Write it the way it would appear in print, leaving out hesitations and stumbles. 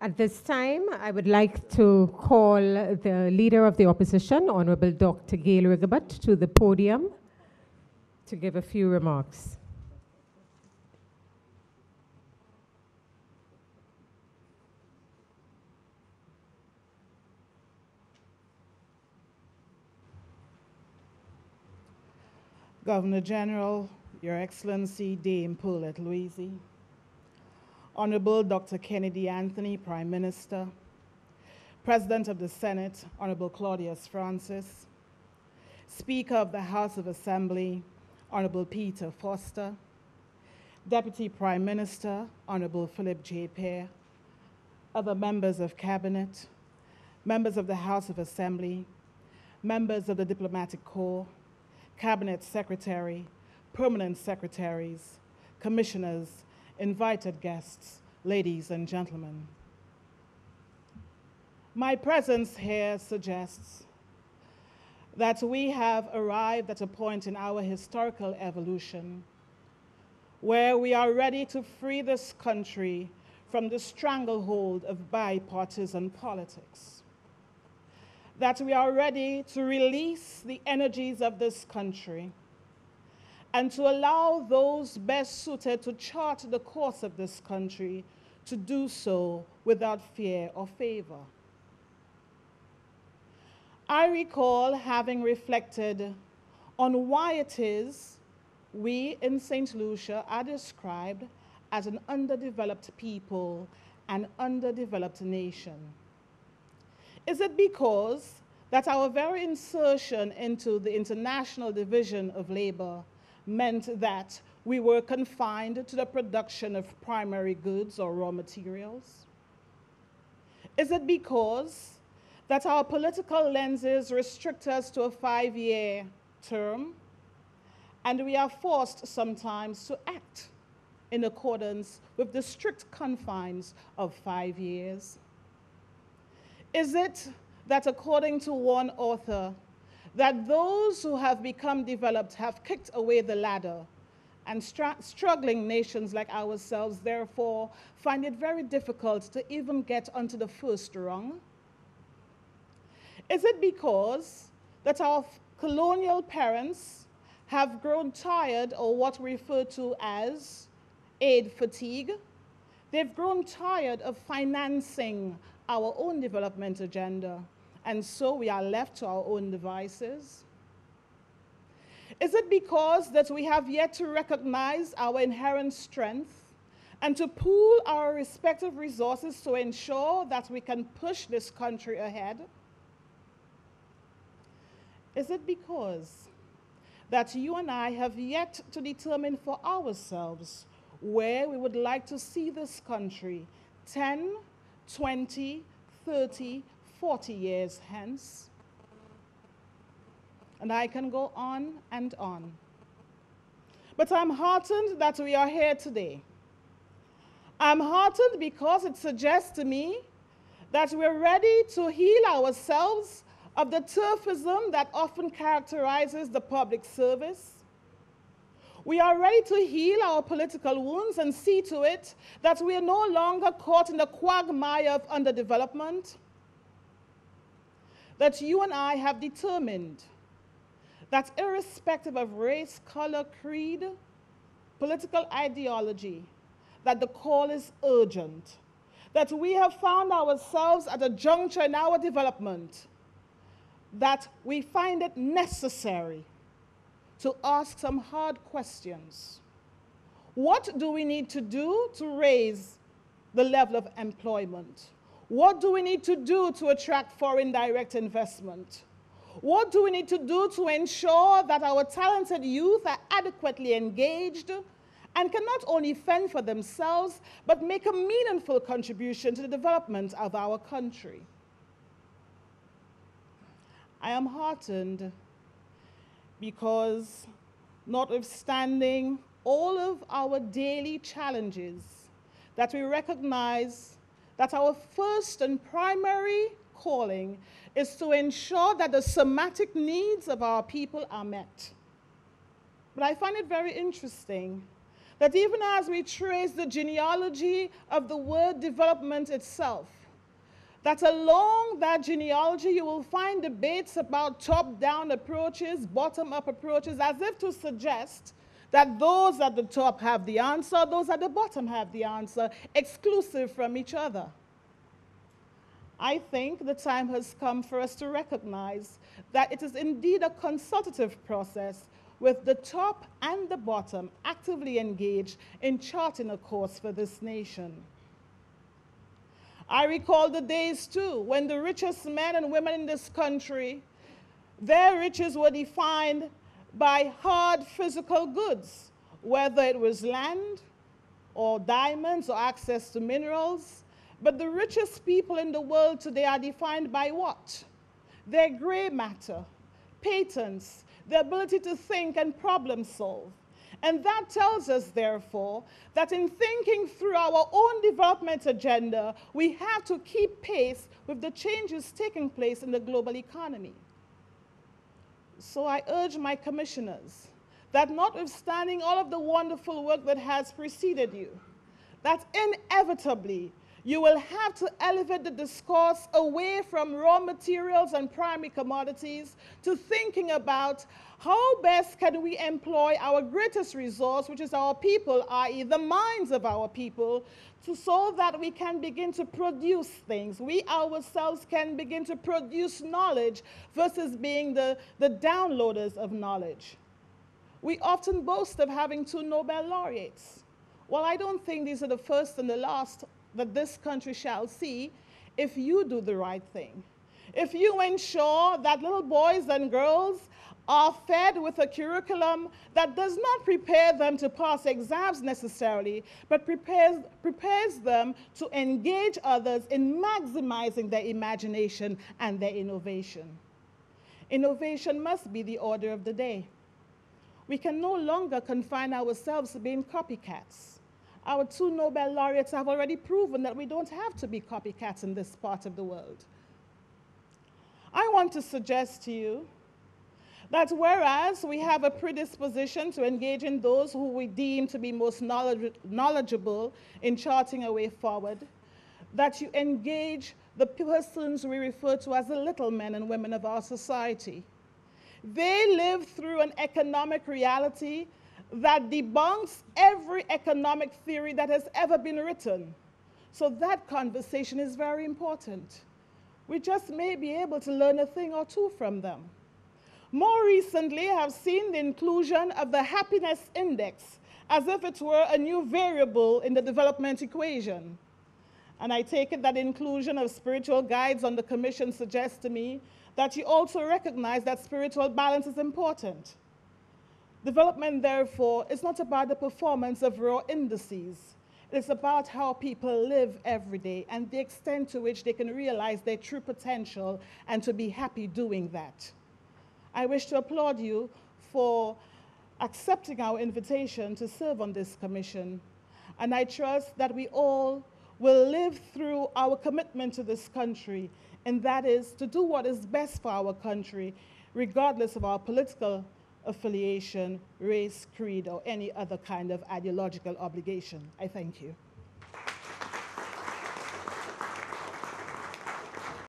At this time, I would like to call the Leader of the Opposition, Honorable Dr. Gale Rigobert, to the podium to give a few remarks. Governor General, Your Excellency Dame Paulette Louise, Honorable Dr. Kennedy Anthony, Prime Minister, President of the Senate, Honorable Claudius Francis, Speaker of the House of Assembly, Honorable Peter Foster, Deputy Prime Minister, Honorable Philip J. Pear, other members of Cabinet, members of the House of Assembly, members of the Diplomatic Corps, Cabinet Secretary, Permanent Secretaries, Commissioners, invited guests, ladies and gentlemen. My presence here suggests that we have arrived at a point in our historical evolution where we are ready to free this country from the stranglehold of bipartisan politics, that we are ready to release the energies of this country and to allow those best suited to chart the course of this country to do so without fear or favor. I recall having reflected on why it is we in St. Lucia are described as an underdeveloped people and underdeveloped nation. Is it because that our very insertion into the international division of labor meant that we were confined to the production of primary goods or raw materials? Is it because that our political lenses restrict us to a 5-year term, and we are forced sometimes to act in accordance with the strict confines of 5 years? Is it that, according to one author, that those who have become developed have kicked away the ladder, and struggling nations like ourselves therefore find it very difficult to even get onto the first rung? Is it because that our colonial parents have grown tired, or what we refer to as aid fatigue? They've grown tired of financing our own development agenda, and so we are left to our own devices? Is it because that we have yet to recognize our inherent strength and to pool our respective resources to ensure that we can push this country ahead? Is it because that you and I have yet to determine for ourselves where we would like to see this country 10, 20, 30, 40 years hence? And I can go on and on. But I'm heartened that we are here today. I'm heartened because it suggests to me that we're ready to heal ourselves of the turfism that often characterizes the public service. We are ready to heal our political wounds and see to it that we are no longer caught in the quagmire of underdevelopment. That you and I have determined that irrespective of race, color, creed, political ideology, that the call is urgent. That we have found ourselves at a juncture in our development that we find it necessary to ask some hard questions. What do we need to do to raise the level of employment? What do we need to do to attract foreign direct investment? What do we need to do to ensure that our talented youth are adequately engaged and can not only fend for themselves, but make a meaningful contribution to the development of our country? I am heartened because, notwithstanding all of our daily challenges, that we recognize that our first and primary calling is to ensure that the somatic needs of our people are met. But I find it very interesting that even as we trace the genealogy of the word development itself, that along that genealogy you will find debates about top-down approaches, bottom-up approaches, as if to suggest that those at the top have the answer, those at the bottom have the answer, exclusive from each other. I think the time has come for us to recognize that it is indeed a consultative process with the top and the bottom actively engaged in charting a course for this nation. I recall the days, too, when the richest men and women in this country, their riches were defined by hard physical goods, whether it was land or diamonds or access to minerals. But the richest people in the world today are defined by what? Their gray matter, patents, the ability to think and problem solve. And that tells us, therefore, that in thinking through our own development agenda, we have to keep pace with the changes taking place in the global economy. So I urge my commissioners that notwithstanding all of the wonderful work that has preceded you, that inevitably you will have to elevate the discourse away from raw materials and primary commodities to thinking about how best can we employ our greatest resource, which is our people, i.e. the minds of our people, so that we can begin to produce things. We ourselves can begin to produce knowledge versus being the downloaders of knowledge. We often boast of having 2 Nobel laureates. Well, I don't think these are the first and the last that this country shall see if you do the right thing. If you ensure that little boys and girls are fed with a curriculum that does not prepare them to pass exams necessarily, but prepares them to engage others in maximizing their imagination and their innovation. Innovation must be the order of the day. We can no longer confine ourselves to being copycats. Our 2 Nobel laureates have already proven that we don't have to be copycats in this part of the world. I want to suggest to you that whereas we have a predisposition to engage in those who we deem to be most knowledgeable in charting a way forward, that you engage the persons we refer to as the little men and women of our society. They live through an economic reality that debunks every economic theory that has ever been written. So that conversation is very important. We just may be able to learn a thing or two from them. More recently, I have seen the inclusion of the happiness index as if it were a new variable in the development equation. And I take it that inclusion of spiritual guides on the commission suggests to me that you also recognize that spiritual balance is important. Development, therefore, is not about the performance of raw indices. It's about how people live every day and the extent to which they can realize their true potential and to be happy doing that. I wish to applaud you for accepting our invitation to serve on this commission. And I trust that we all will live through our commitment to this country, and that is to do what is best for our country, regardless of our political affiliation, race, creed, or any other kind of ideological obligation. I thank you.